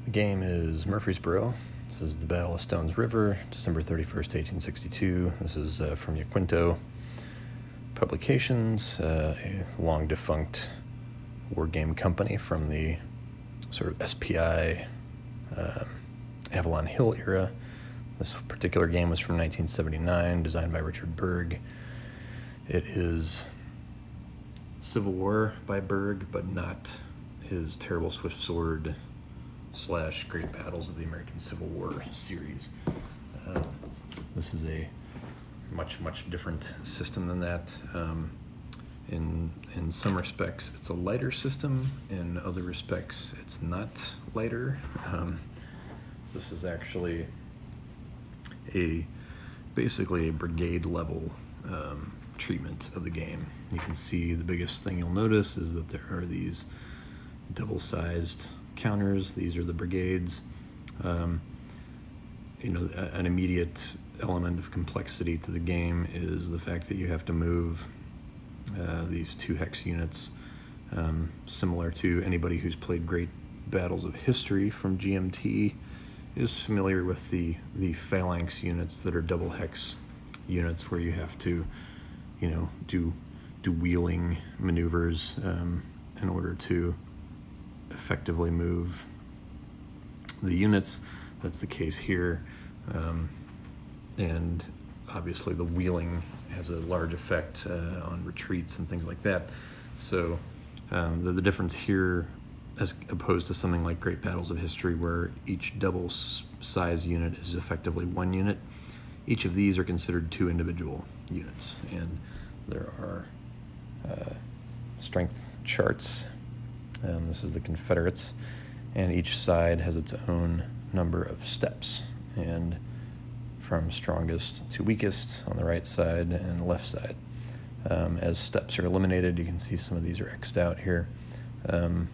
The game is Murfreesboro. This is the Battle of Stones River, December 31st, 1862. This is from Yaquinto Publications, a long-defunct war game company from the sort of SPI Avalon Hill era. This particular game was from 1979, designed by Richard Berg. It is Civil War by Berg, but not his Terrible Swift Sword / Great Battles of the American Civil War series. This is a much different system than that. In some respects, it's a lighter system. In other respects, it's not lighter. This is actually basically a brigade level treatment of the game. You can see the biggest thing you'll notice is that there are these double-sized counters. These are the brigades. An immediate element of complexity to the game is the fact that you have to move these 2 hex units, similar to anybody who's played Great Battles of History from GMT is familiar with the phalanx units that are double hex units, where you have to do wheeling maneuvers in order to effectively move the units. That's the case here, and obviously the wheeling has a large effect on retreats and things like that. So the difference here, as opposed to something like Great Battles of History, where each double size unit is effectively 1 unit, each of these are considered 2 individual units, and there are strength charts. This is the Confederates, and each side has its own number of steps, and from strongest to weakest on the right side and the left side. As steps are eliminated, you can see some of these are X'd out here. The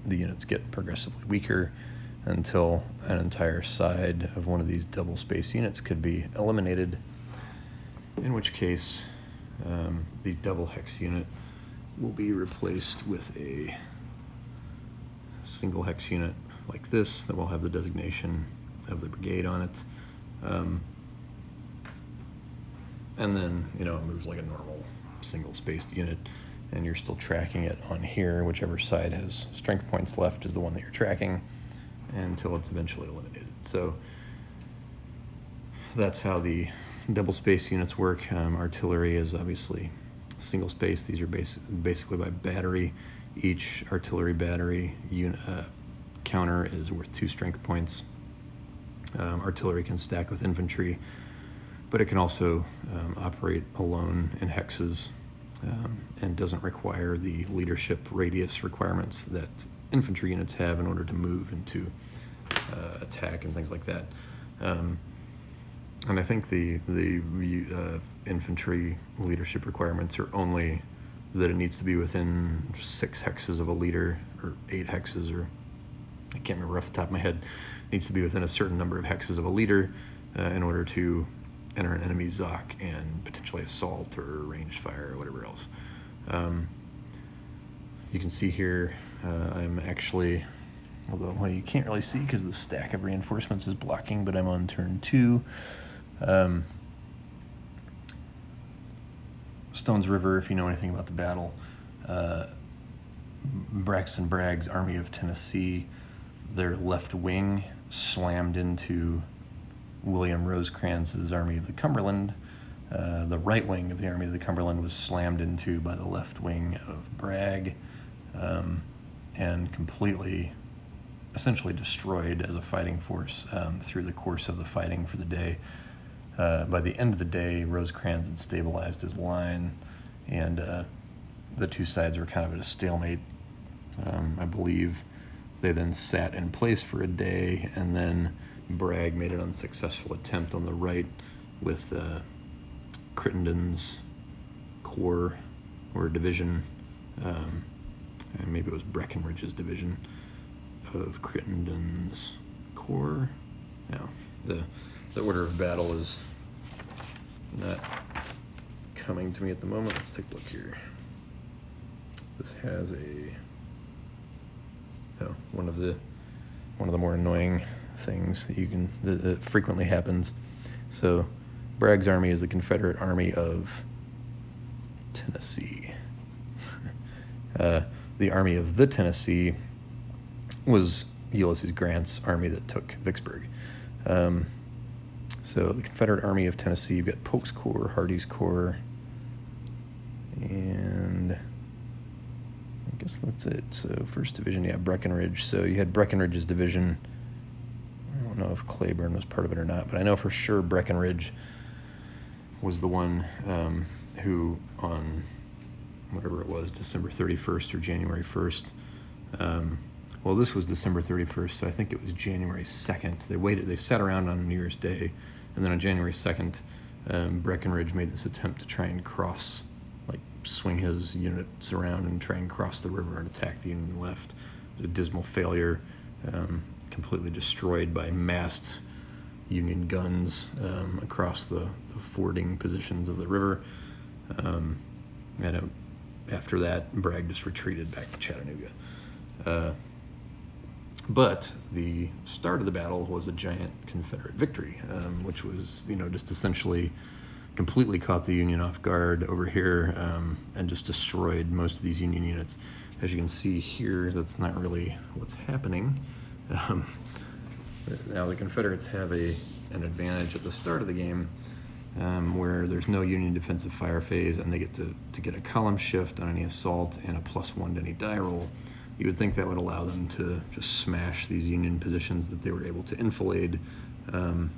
units get progressively weaker until an entire side of one of these double space units could be eliminated, in which case the double hex unit will be replaced with a single hex unit like this that will have the designation of the brigade on it. And then, it moves like a normal single spaced unit, and you're still tracking it on here. Whichever side has strength points left is the one that you're tracking until it's eventually eliminated. So that's how the double space units work. Artillery is obviously single space. These are basically by battery. Each artillery battery counter is worth 2 strength points. Artillery can stack with infantry, but it can also operate alone in hexes, and doesn't require the leadership radius requirements that infantry units have in order to move into attack and things like that. And I think the infantry leadership requirements are only that it needs to be within 6 hexes of a leader, or 8 hexes, or I can't remember off the top of my head. It needs to be within a certain number of hexes of a leader in order to enter an enemy ZOC and potentially assault or range fire or whatever else. You can see here I'm actually, although you can't really see because the stack of reinforcements is blocking, but I'm on turn 2. Stones River, if you know anything about the battle, Braxton Bragg's Army of Tennessee, their left wing slammed into William Rosecrans's Army of the Cumberland. The right wing of the Army of the Cumberland was slammed into by the left wing of Bragg, and completely, essentially destroyed as a fighting force through the course of the fighting for the day. By the end of the day, Rosecrans had stabilized his line, and the 2 sides were kind of at a stalemate. I believe they then sat in place for a day, and then Bragg made an unsuccessful attempt on the right with Crittenden's corps or division, and maybe it was Breckinridge's division of Crittenden's corps. No, the order of battle is not coming to me at the moment. Let's take a look here. This has a one of the more annoying things that frequently happens. So Bragg's army is the Confederate Army of Tennessee. The Army of the Tennessee was Ulysses Grant's army that took Vicksburg. So the Confederate Army of Tennessee, you've got Polk's Corps, Hardee's Corps, and I guess that's it. So 1st Division, Breckinridge. So you had Breckinridge's division. I don't know if Cleburne was part of it or not, but I know for sure Breckinridge was the one who, on whatever it was, December 31st or January 1st. Well, this was December 31st, so I think it was January 2nd. They sat around on New Year's Day, and then on January 2nd, Breckinridge made this attempt to try and swing his units around and try and cross the river and attack the Union left. It was a dismal failure, completely destroyed by massed Union guns across the fording positions of the river. After that, Bragg just retreated back to Chattanooga. But the start of the battle was a giant Confederate victory, which was, just essentially completely caught the Union off guard over here and just destroyed most of these Union units. As you can see here, that's not really what's happening. Now the Confederates have an advantage at the start of the game where there's no Union defensive fire phase, and they get to get a column shift on any assault and a +1 to any die roll. You would think that would allow them to just smash these Union positions that they were able to enfilade. I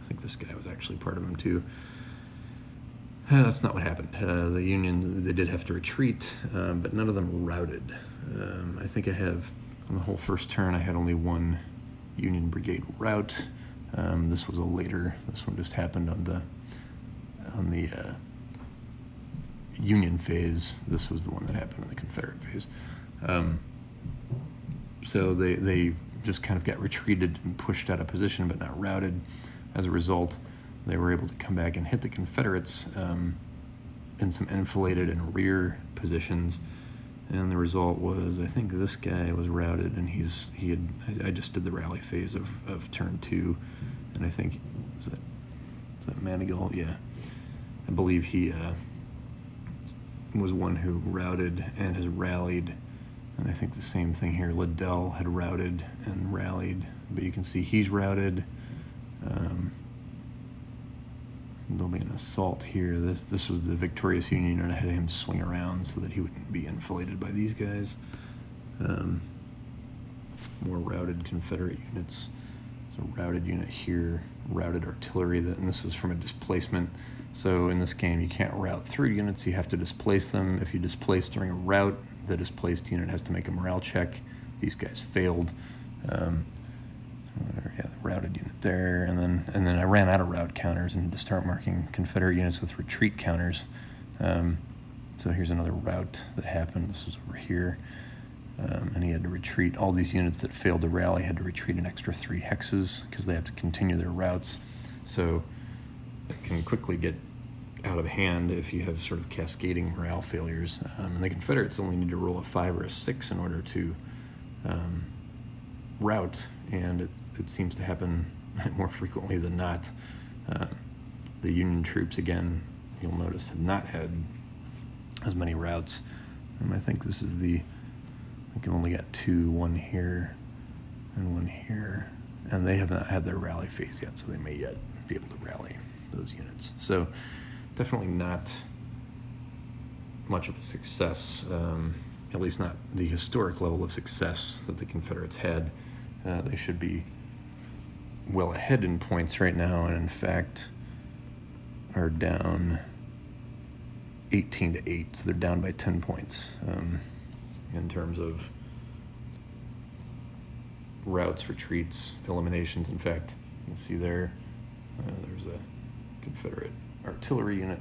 think this guy was actually part of them too. That's not what happened. The Union, they did have to retreat, but none of them routed. I think on the whole first turn, I had only one Union brigade rout. This one just happened on the Union phase. This was the one that happened on the Confederate phase. So they just kind of got retreated and pushed out of position, but not routed. As a result, they were able to come back and hit the Confederates in some enfiladed and rear positions. And the result was, I think this guy was routed, and I just did the rally phase of turn 2, and I think, was that Manigault? Yeah. I believe he was one who routed and has rallied. And I think the same thing here. Liddell had routed and rallied, but you can see he's routed. There'll be an assault here. This was the victorious Union, and I had him swing around so that he wouldn't be enfiladed by these guys. More routed Confederate units. So routed unit here, routed artillery, and this was from a displacement. So in this game, you can't route through units, you have to displace them. If you displace during a rout, the displaced unit has to make a morale check. These guys failed. The routed unit there, and then I ran out of rout counters and had to start marking Confederate units with retreat counters. So here's another rout that happened. This was over here, and he had to retreat. All these units that failed to rally had to retreat an extra 3 hexes because they have to continue their routes. So it can quickly get out of hand if you have sort of cascading morale failures. And the Confederates only need to roll a 5 or a 6 in order to rout, and it seems to happen more frequently than not. The Union troops, again, you'll notice, have not had as many routes. And I think this is I think I've only got 2, one here and one here. And they have not had their rally phase yet, so they may yet be able to rally those units. So definitely not much of a success, at least not the historic level of success that the Confederates had. They should be well ahead in points right now, and in fact are down 18-8, so they're down by 10 points in terms of routes, retreats, eliminations. In fact, you can see there's a Confederate artillery unit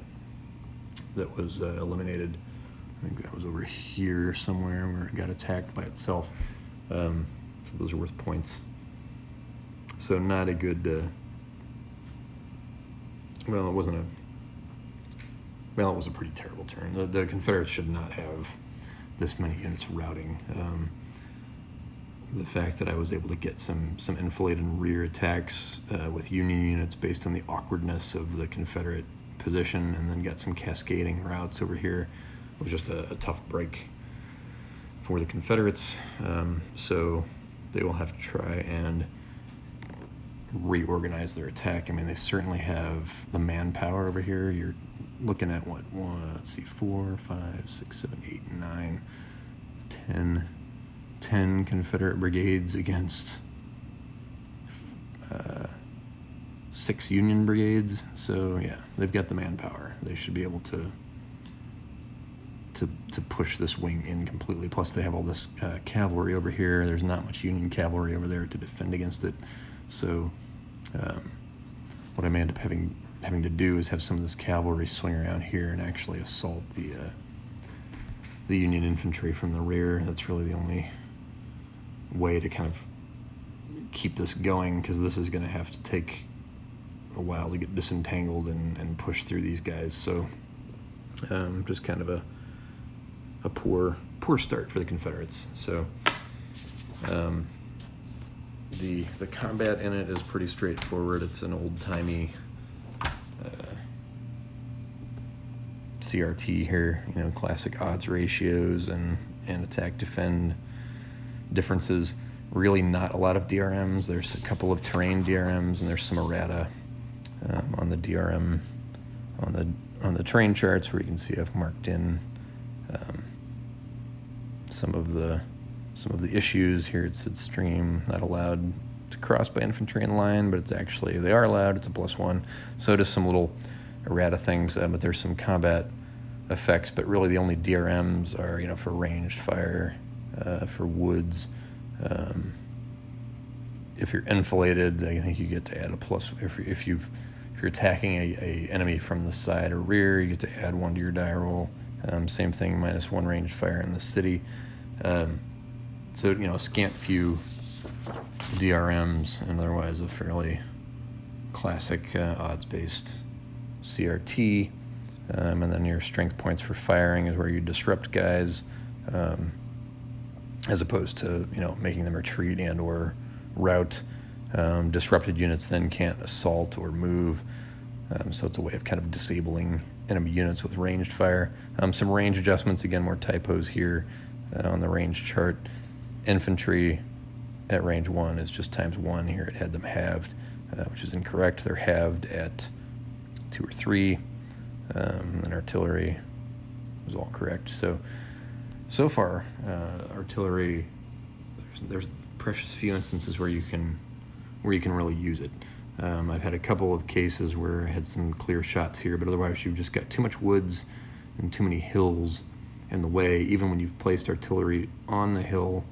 that was eliminated. I think that was over here somewhere where it got attacked by itself. So those are worth points. So not a good, it was a pretty terrible turn. The Confederates should not have this many units routing. the fact that I was able to get some enfilade and rear attacks with Union units based on the awkwardness of the Confederate position, and then got some cascading routes over here. It was just a tough break for the Confederates. So they will have to try and reorganize their attack. I mean, they certainly have the manpower over here. You're looking at what, 4, 5, 6, 7, 8, 9, 10 Confederate brigades against 6 Union brigades. So yeah, they've got the manpower. They should be able to push this wing in completely. Plus they have all this cavalry over here. There's not much Union cavalry over there to defend against it. So what I may end up having to do is have some of this cavalry swing around here and actually assault the Union infantry from the rear. That's really the only way to kind of keep this going, because this is going to have to take a while to get disentangled and push through these guys. So just kind of a poor start for the Confederates. So the combat in it is pretty straightforward. It's an old-timey CRT here, classic odds ratios and attack defend differences. Really not a lot of DRMs. There's a couple of terrain DRMs, and there's some errata on the DRM on the terrain charts, where you can see I've marked in some of the issues. Here it said stream not allowed to cross by infantry in line, but they are allowed. It's a +1. So does some little errata things, but there's some combat effects. But really the only DRMs are for ranged fire, for woods. If you're enfiladed, I think you get to add a plus. If you're attacking a enemy from the side or rear, you get to add 1 to your die roll. Same thing, -1 ranged fire in the city. So a scant few DRMs, and otherwise a fairly classic odds-based CRT. And then your strength points for firing is where you disrupt guys, as opposed to making them retreat and or route. Disrupted units then can't assault or move, so it's a way of kind of disabling enemy units with ranged fire. Some range adjustments, again, more typos here on the range chart. Infantry at range 1 is just ×1. Here it had them halved, which is incorrect. They're halved at 2 or 3. And artillery was all correct. So far, artillery, there's precious few instances where you can really use it. I've had a couple of cases where I had some clear shots here, but otherwise you've just got too much woods and too many hills in the way. Even when you've placed artillery on the hill,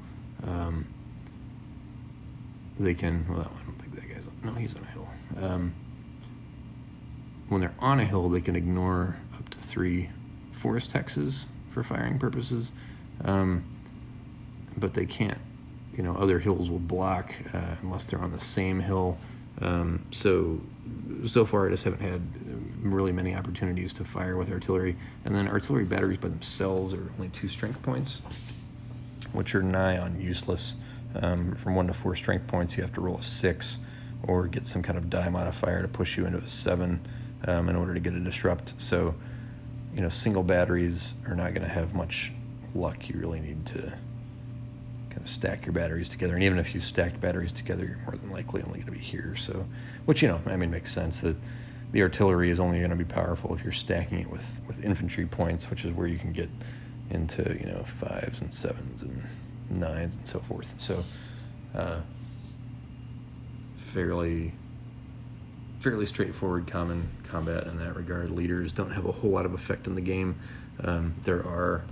they can, well, I don't think that guy's no, he's on a hill. When they're on a hill, they can ignore up to 3 forest hexes for firing purposes, but they can't, other hills will block unless they're on the same hill. So far I just haven't had really many opportunities to fire with artillery. And then artillery batteries by themselves are only 2 strength points, which are nigh on useless. From 1 to 4 strength points, you have to roll a 6 or get some kind of die modifier to push you into a 7 in order to get a disrupt. So, single batteries are not going to have much luck. You really need to kind of stack your batteries together. And even if you've stacked batteries together, you're more than likely only going to be here. So, which, makes sense that the artillery is only going to be powerful if you're stacking it with infantry points, which is where you can get into, 5s and 7s and 9s and so forth. So, fairly straightforward common combat in that regard. Leaders don't have a whole lot of effect in the game. There are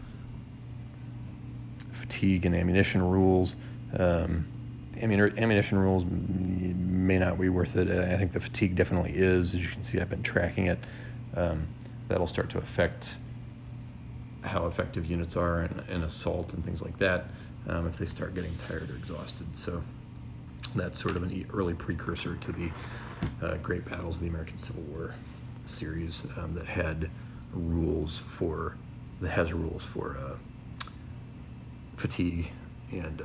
fatigue and ammunition rules. Ammunition rules may not be worth it. I think the fatigue definitely is. As you can see, I've been tracking it. That'll start to affect how effective units are in assault and things like that if they start getting tired or exhausted. So that's sort of an early precursor to the Great Battles of the American Civil War series that has rules for fatigue and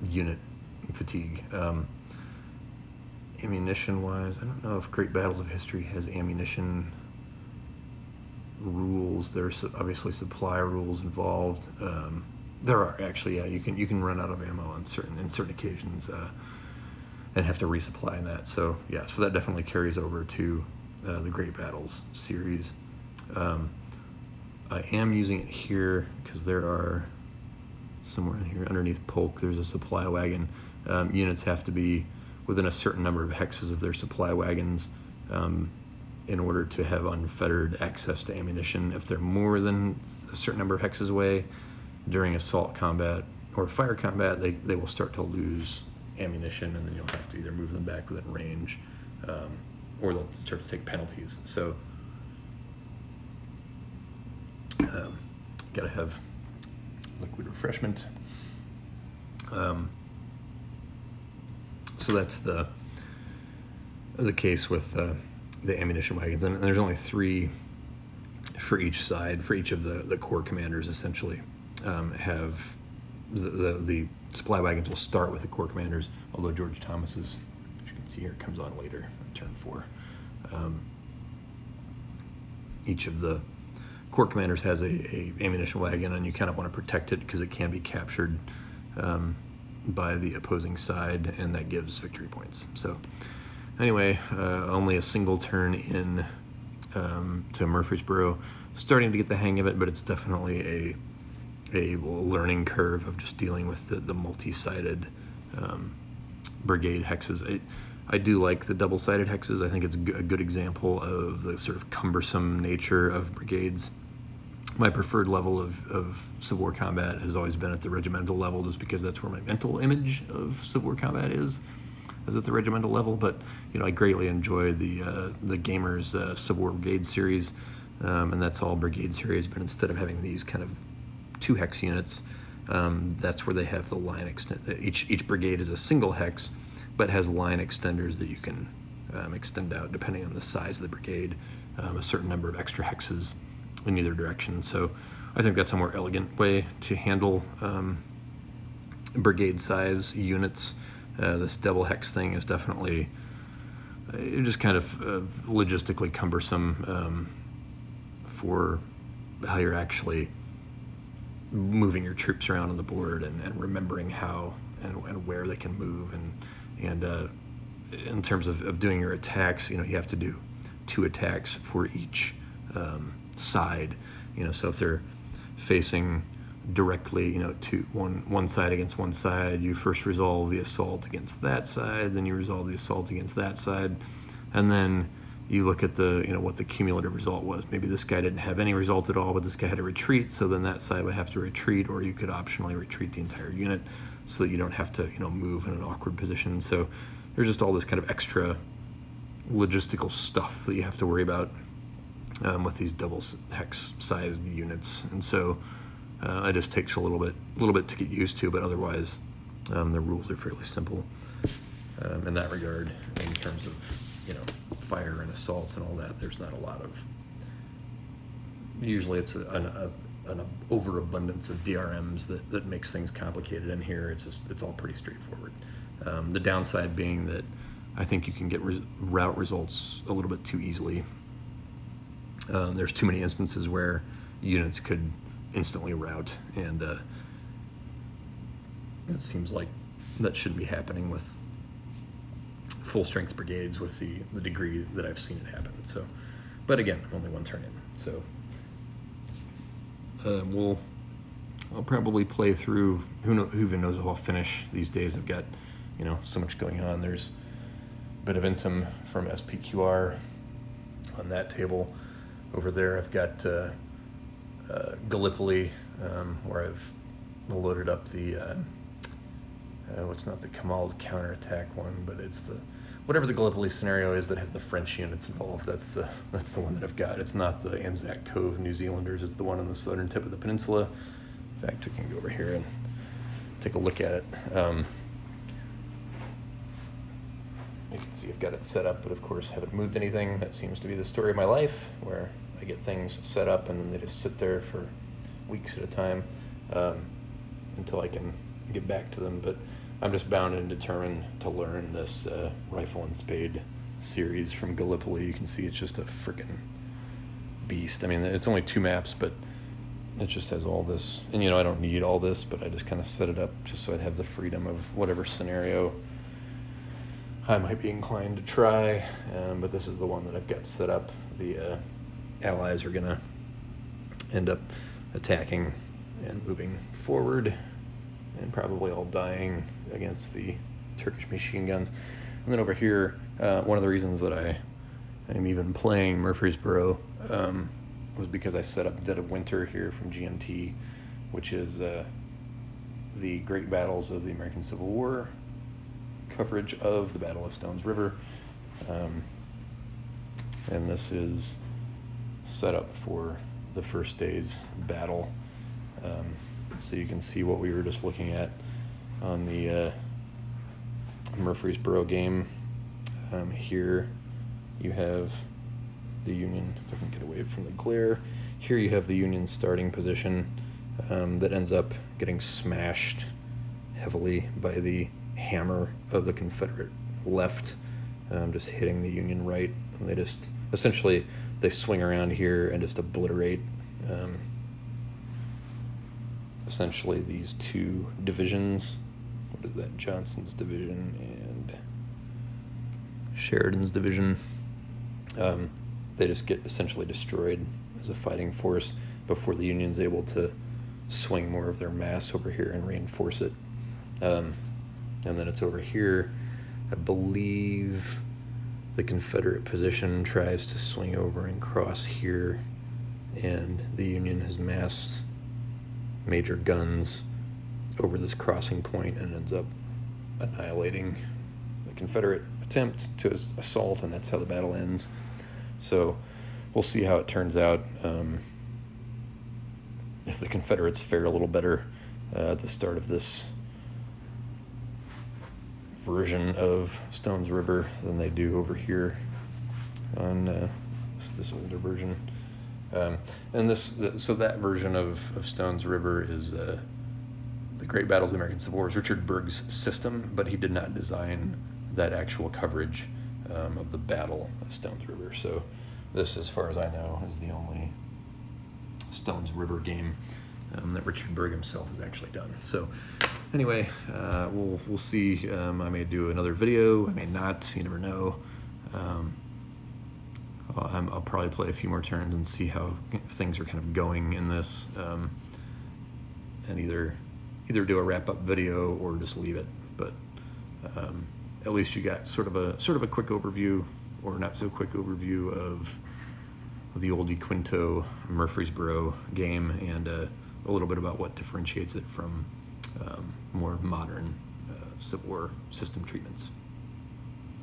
unit fatigue. Ammunition-wise, I don't know if Great Battles of History has ammunition rules. There's obviously supply rules involved. There are actually, yeah. You can run out of ammo on certain occasions and have to resupply in that. So yeah, so that definitely carries over to the Great Battles series. I am using it here because there are somewhere in here underneath Polk. There's a supply wagon. Units have to be within a certain number of hexes of their supply wagons in order to have unfettered access to ammunition. If they're more than a certain number of hexes away during assault combat or fire combat, they will start to lose ammunition, and then you'll have to either move them back within range or they'll start to take penalties. So gotta have liquid refreshment. So that's the case with the ammunition wagons, and there's only 3 for each side. For each of the corps commanders, essentially, have the supply wagons will start with the corps commanders. Although George Thomas's, as you can see here, comes on later, turn 4. Each of the corps commanders has a ammunition wagon, and you kind of want to protect it because it can be captured by the opposing side, and that gives victory points. So anyway, only a single turn in to Murfreesboro. Starting to get the hang of it, but it's definitely a learning curve of just dealing with the multi-sided brigade hexes. I do like the double-sided hexes. I think it's a good example of the sort of cumbersome nature of brigades. My preferred level of Civil War combat has always been at the regimental level, just because that's where my mental image of Civil War combat is at the regimental level. But I greatly enjoy the Gamers Civil War Brigade series, and that's all brigade series. But instead of having these kind of 2 hex units, that's where they have the line extend. Each brigade is a single hex, but has line extenders that you can extend out depending on the size of the brigade, a certain number of extra hexes in either direction. So I think that's a more elegant way to handle brigade size units. This double hex thing is definitely just kind of logistically cumbersome for how you're actually moving your troops around on the board and remembering how and where they can move, and in terms of doing your attacks, you have to do 2 attacks for each side. So if they're facing directly, to one side against one side, you first resolve the assault against that side, then you resolve the assault against that side, and then you look at the what the cumulative result was. Maybe this guy didn't have any result at all, but this guy had a retreat, so then that side would have to retreat, or you could optionally retreat the entire unit so that you don't have to move in an awkward position. So there's just all this kind of extra logistical stuff that you have to worry about with these double hex sized units, and so it just takes a little bit to get used to, but otherwise the rules are fairly simple in that regard. In terms of fire and assaults and all that, there's not a lot of. Usually it's an overabundance of DRMs that makes things complicated. In here, it's all pretty straightforward. The downside being that I think you can get route results a little bit too easily. There's too many instances where units could instantly route, and it seems like that shouldn't be happening with full strength brigades with the degree that I've seen it happen. So, but again, only 1 turn in. So I'll probably play through. Who even knows if I'll finish these days? I've got so much going on. There's a bit of Intim from SPQR on that table. Over there, I've got Gallipoli, where I've loaded up the what's not the Kamal's counterattack one, but it's the whatever the Gallipoli scenario is that has the French units involved. That's the one that I've got. It's not the Anzac Cove New Zealanders. It's the one on the southern tip of the peninsula. In fact, we can go over here and take a look at it. You can see I've got it set up, but of course haven't moved anything. That seems to be the story of my life, where I get things set up and then they just sit there for weeks at a time until I can get back to them. But I'm just bound and determined to learn this Rifle and Spade series from Gallipoli. You can see it's just a freaking beast. I mean, it's only 2 maps, but it just has all this. And, I don't need all this, but I just kind of set it up just so I'd have the freedom of whatever scenario I might be inclined to try. But this is the one that I've got set up. The Allies are going to end up attacking and moving forward and probably all dying against the Turkish machine guns. And then over here, one of the reasons that I am even playing Murfreesboro was because I set up Dead of Winter here from GMT, which is the great battles of the American Civil War, coverage of the Battle of Stones River. And this is set up for the first day's battle. So you can see what we were just looking at on the Murfreesboro game. Here you have the Union, if I can get away from the glare. Here you have the Union starting position that ends up getting smashed heavily by the hammer of the Confederate left, just hitting the Union right. And they just, essentially, they swing around here and just obliterate essentially these 2 divisions. What is that? Johnson's division and Sheridan's division. They just get essentially destroyed as a fighting force before the Union's able to swing more of their mass over here and reinforce it. And then it's over here. I believe the Confederate position tries to swing over and cross here, and the Union has massed major guns over this crossing point and ends up annihilating the Confederate attempt to assault, and that's how the battle ends. So we'll see how it turns out. If the Confederates fare a little better at the start of this version of Stones River than they do over here on this older version. And so that version of Stones River is the Great Battles of the American Civil War is Richard Berg's system, but he did not design that actual coverage of the Battle of Stones River. So this, as far as I know, is the only Stones River game that Richard Berg himself has actually done. So anyway, we'll see. I may do another video, I may not, you never know. I'll probably play a few more turns and see how things are kind of going in this, and either do a wrap-up video or just leave it. But at least you got sort of a quick overview, or not so quick overview, of the old Yaquinto Murfreesboro game, and a little bit about what differentiates it from more modern Civil War system treatments.